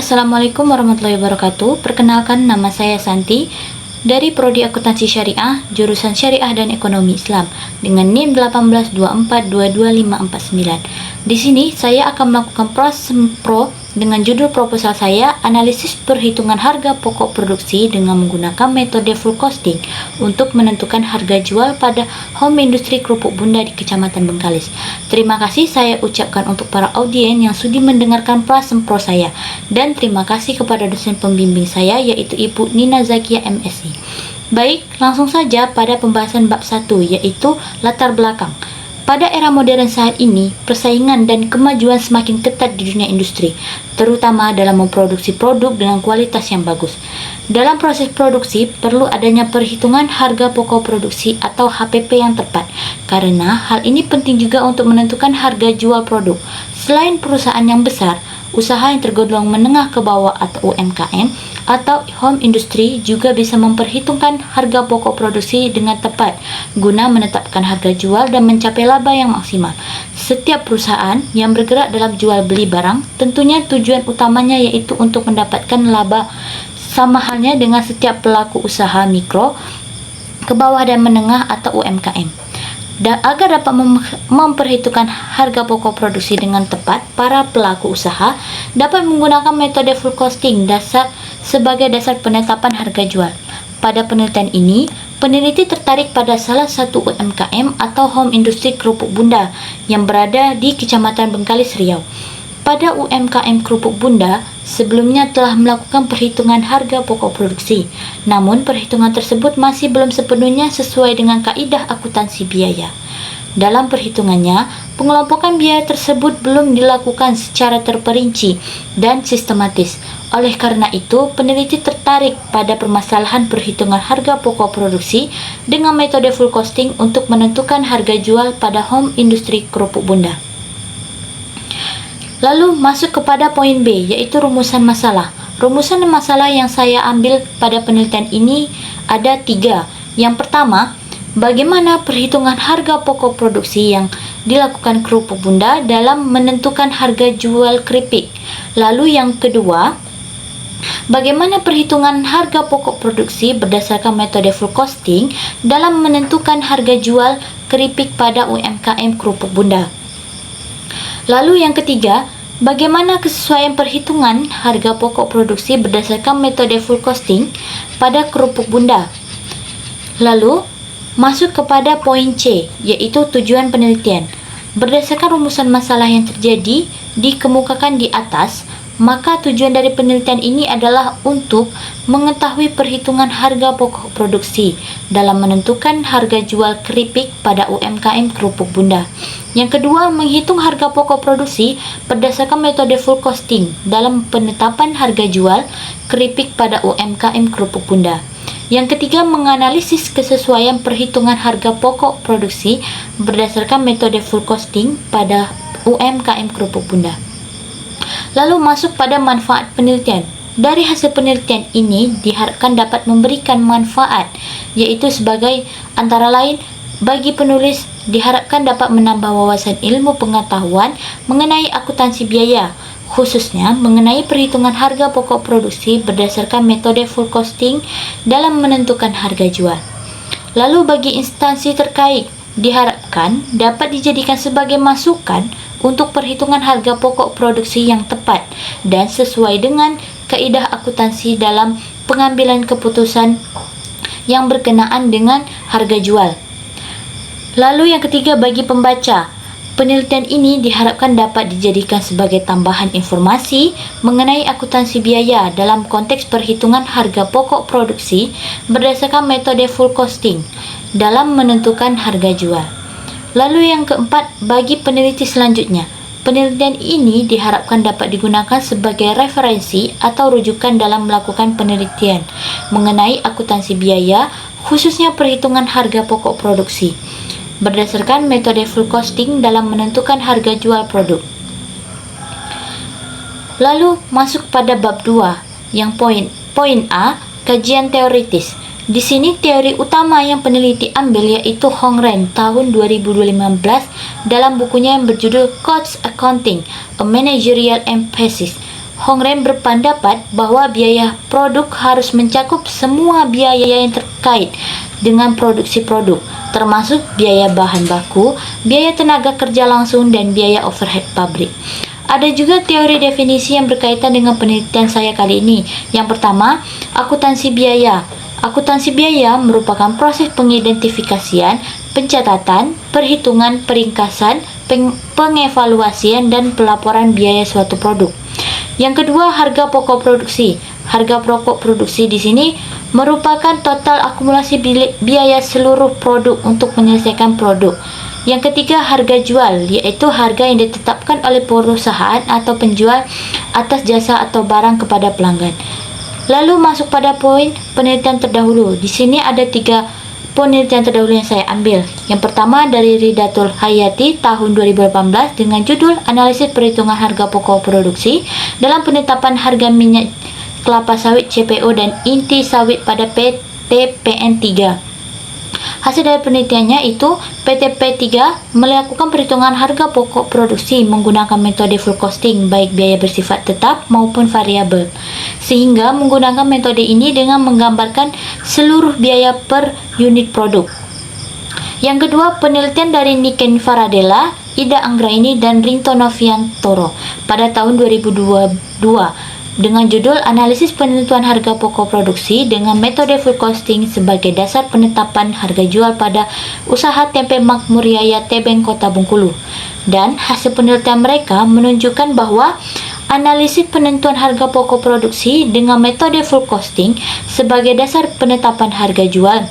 Assalamualaikum warahmatullahi wabarakatuh. Perkenalkan, nama saya Santi dari Prodi Akuntansi Syariah, jurusan Syariah dan Ekonomi Islam dengan NIM 182422549. Di sini saya akan melakukan proses sempro dengan judul proposal saya, analisis perhitungan harga pokok produksi dengan menggunakan metode full costing untuk menentukan harga jual pada home industri kerupuk bunda di Kecamatan Bengkalis. Terima kasih saya ucapkan untuk para audien yang sudi mendengarkan prasempro saya, dan terima kasih kepada dosen pembimbing saya yaitu Ibu Nina Zakia MSI. Baik, langsung saja pada pembahasan bab 1 yaitu latar belakang. Pada era modern saat ini, persaingan dan kemajuan semakin ketat di dunia industri, terutama dalam memproduksi produk dengan kualitas yang bagus. Dalam proses produksi, perlu adanya perhitungan harga pokok produksi atau HPP yang tepat, karena hal ini penting juga untuk menentukan harga jual produk. Selain perusahaan yang besar, usaha yang tergolong menengah ke bawah atau UMKM atau home industry juga bisa memperhitungkan harga pokok produksi dengan tepat guna menetapkan harga jual dan mencapai laba yang maksimal. Setiap perusahaan yang bergerak dalam jual beli barang tentunya tujuan utamanya yaitu untuk mendapatkan laba, sama halnya dengan setiap pelaku usaha mikro, ke bawah dan menengah atau UMKM. Dan agar dapat memperhitungkan harga pokok produksi dengan tepat, para pelaku usaha dapat menggunakan metode full costing sebagai dasar penetapan harga jual. Pada penelitian ini, peneliti tertarik pada salah satu UMKM atau home industri kerupuk bunda yang berada di Kecamatan Bengkalis, Riau. Pada UMKM kerupuk bunda, sebelumnya telah melakukan perhitungan harga pokok produksi, namun perhitungan tersebut masih belum sepenuhnya sesuai dengan kaidah akuntansi biaya. Dalam perhitungannya, pengelompokan biaya tersebut belum dilakukan secara terperinci dan sistematis. Oleh karena itu, peneliti tertarik pada permasalahan perhitungan harga pokok produksi dengan metode full costing untuk menentukan harga jual pada home industri kerupuk bunda. Lalu masuk kepada poin B, yaitu rumusan masalah. Rumusan masalah yang saya ambil pada penelitian ini ada 3. Yang pertama, bagaimana perhitungan harga pokok produksi yang dilakukan kerupuk bunda dalam menentukan harga jual keripik. Lalu yang kedua, bagaimana perhitungan harga pokok produksi berdasarkan metode full costing dalam menentukan harga jual keripik pada UMKM kerupuk bunda. Lalu yang ketiga, bagaimana kesesuaian perhitungan harga pokok produksi berdasarkan metode full costing pada kerupuk bunda. Lalu, masuk kepada poin C, yaitu tujuan penelitian. Berdasarkan rumusan masalah yang terjadi dikemukakan di atas, maka tujuan dari penelitian ini adalah untuk mengetahui perhitungan harga pokok produksi dalam menentukan harga jual keripik pada UMKM kerupuk bunda. Yang kedua, menghitung harga pokok produksi berdasarkan metode full costing dalam penetapan harga jual keripik pada UMKM kerupuk bunda. Yang ketiga, menganalisis kesesuaian perhitungan harga pokok produksi berdasarkan metode full costing pada UMKM kerupuk bunda. Lalu masuk pada manfaat penelitian. Dari hasil penelitian ini diharapkan dapat memberikan manfaat, yaitu sebagai antara lain, bagi penulis diharapkan dapat menambah wawasan ilmu pengetahuan mengenai akuntansi biaya, khususnya mengenai perhitungan harga pokok produksi berdasarkan metode full costing dalam menentukan harga jual. Lalu bagi instansi terkait diharapkan dapat dijadikan sebagai masukan untuk perhitungan harga pokok produksi yang tepat dan sesuai dengan kaidah akuntansi dalam pengambilan keputusan yang berkenaan dengan harga jual. Lalu yang ketiga, bagi pembaca, penelitian ini diharapkan dapat dijadikan sebagai tambahan informasi mengenai akuntansi biaya dalam konteks perhitungan harga pokok produksi berdasarkan metode full costing dalam menentukan harga jual. Lalu yang keempat, bagi peneliti selanjutnya, penelitian ini diharapkan dapat digunakan sebagai referensi atau rujukan dalam melakukan penelitian mengenai akuntansi biaya, khususnya perhitungan harga pokok produksi berdasarkan metode full costing dalam menentukan harga jual produk. Lalu masuk pada bab 2, yang poin A, kajian teoritis. Di sini teori utama yang peneliti ambil yaitu Hong Ren tahun 2015 dalam bukunya yang berjudul Cost Accounting, A Managerial Emphasis. Hongren berpendapat bahwa biaya produk harus mencakup semua biaya yang terkait dengan produksi produk, termasuk biaya bahan baku, biaya tenaga kerja langsung, dan biaya overhead pabrik. Ada juga teori definisi yang berkaitan dengan penelitian saya kali ini. Yang pertama, akuntansi biaya. Akuntansi biaya merupakan proses pengidentifikasian, pencatatan, perhitungan, peringkasan, pengevaluasian, dan pelaporan biaya suatu produk. Yang kedua, harga pokok produksi. Harga pokok produksi di sini merupakan total akumulasi biaya seluruh produk untuk menyelesaikan produk. Yang ketiga, harga jual, yaitu harga yang ditetapkan oleh perusahaan atau penjual atas jasa atau barang kepada pelanggan. Lalu masuk pada poin penelitian terdahulu. Di sini ada 3 penelitian terdahulu yang saya ambil. Yang pertama dari Ridatul Hayati tahun 2018 dengan judul Analisis Perhitungan Harga Pokok Produksi dalam Penetapan Harga Minyak Kelapa Sawit CPO dan Inti Sawit pada PT PN3. Hasil dari penelitiannya itu PT P3 melakukan perhitungan harga pokok produksi menggunakan metode full costing baik biaya bersifat tetap maupun variabel, sehingga menggunakan metode ini dengan menggambarkan seluruh biaya per unit produk. Yang kedua, penelitian dari Niken Faradella, Ida Anggraini, dan Rinto Noviantoro pada tahun 2022 dengan judul Analisis Penentuan Harga Pokok Produksi dengan Metode Full Costing sebagai Dasar Penetapan Harga Jual pada Usaha Tempe Makmuryaya Tebeng Kota Bengkulu. Dan hasil penelitian mereka menunjukkan bahwa analisis penentuan harga pokok produksi dengan metode full costing sebagai dasar penetapan harga jual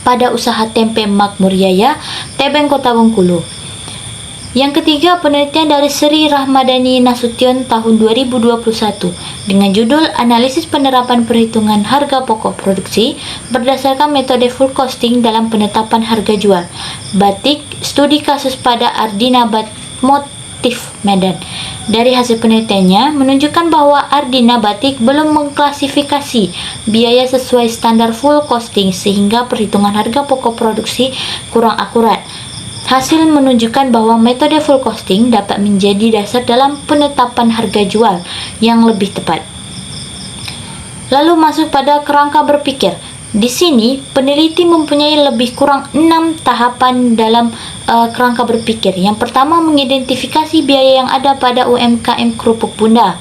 pada usaha Tempe Makmuryaya Tebeng Kota Bengkulu. Yang ketiga, penelitian dari Sri Rahmadani Nasution tahun 2021 dengan judul Analisis Penerapan Perhitungan Harga Pokok Produksi berdasarkan metode full costing dalam penetapan harga jual batik, studi kasus pada Ardina Motif Medan. Dari hasil penelitiannya menunjukkan bahwa Ardina Batik belum mengklasifikasi biaya sesuai standar full costing sehingga perhitungan harga pokok produksi kurang akurat. Hasil menunjukkan bahwa metode full costing dapat menjadi dasar dalam penetapan harga jual yang lebih tepat. Lalu masuk pada kerangka berpikir. Di sini peneliti mempunyai lebih kurang 6 tahapan dalam kerangka berpikir. Yang pertama, mengidentifikasi biaya yang ada pada UMKM kerupuk bunda.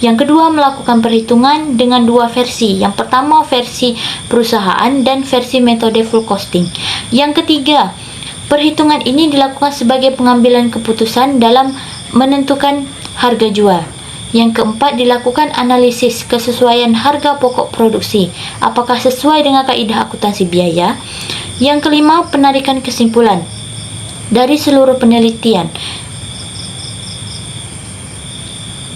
Yang kedua, melakukan perhitungan dengan 2 versi. Yang pertama, versi perusahaan dan versi metode full costing. Yang ketiga, perhitungan ini dilakukan sebagai pengambilan keputusan dalam menentukan harga jual. Yang keempat, dilakukan analisis kesesuaian harga pokok produksi, apakah sesuai dengan kaidah akuntansi biaya. Yang kelima, penarikan kesimpulan dari seluruh penelitian.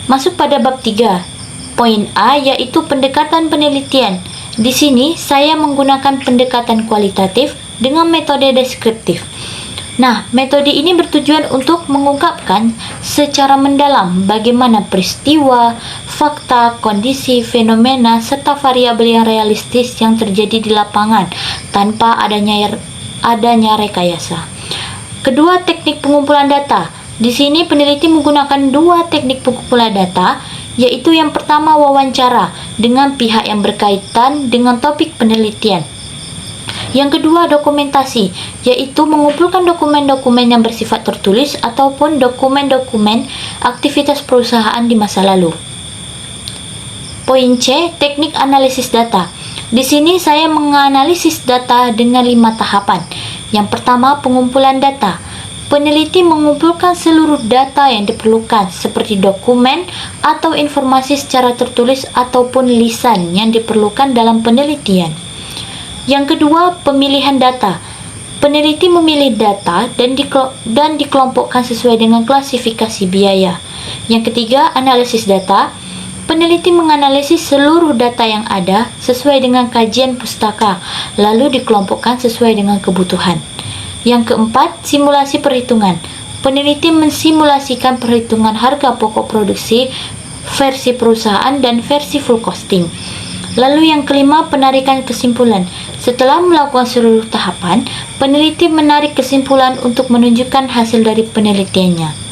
Masuk pada bab 3. Poin A yaitu pendekatan penelitian. Di sini saya menggunakan pendekatan kualitatif dengan metode deskriptif. Nah, metode ini bertujuan untuk mengungkapkan secara mendalam bagaimana peristiwa, fakta, kondisi, fenomena, serta variabel yang realistis yang terjadi di lapangan tanpa adanya rekayasa. Kedua, teknik pengumpulan data. Di sini peneliti menggunakan 2 teknik pengumpulan data, yaitu yang pertama wawancara dengan pihak yang berkaitan dengan topik penelitian. Yang kedua, dokumentasi, yaitu mengumpulkan dokumen-dokumen yang bersifat tertulis ataupun dokumen-dokumen aktivitas perusahaan di masa lalu. Poin C, teknik analisis data. Di sini saya menganalisis data dengan 5 tahapan. Yang pertama, pengumpulan data. Peneliti mengumpulkan seluruh data yang diperlukan seperti dokumen atau informasi secara tertulis ataupun lisan yang diperlukan dalam penelitian. Yang kedua, pemilihan data. Peneliti memilih data dan dikelompokkan sesuai dengan klasifikasi biaya. Yang ketiga, analisis data. Peneliti menganalisis seluruh data yang ada sesuai dengan kajian pustaka, lalu dikelompokkan sesuai dengan kebutuhan. Yang keempat, simulasi perhitungan. Peneliti mensimulasikan perhitungan harga pokok produksi versi perusahaan dan versi full costing. Lalu yang kelima, penarikan kesimpulan. Setelah melakukan seluruh tahapan, peneliti menarik kesimpulan untuk menunjukkan hasil dari penelitiannya.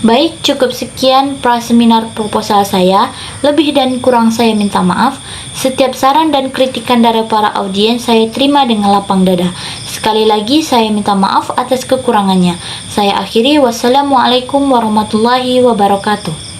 Baik, cukup sekian praseminar proposal saya. Lebih dan kurang saya minta maaf. Setiap saran dan kritikan dari para audiens saya terima dengan lapang dada. Sekali lagi saya minta maaf atas kekurangannya. Saya akhiri, wassalamualaikum warahmatullahi wabarakatuh.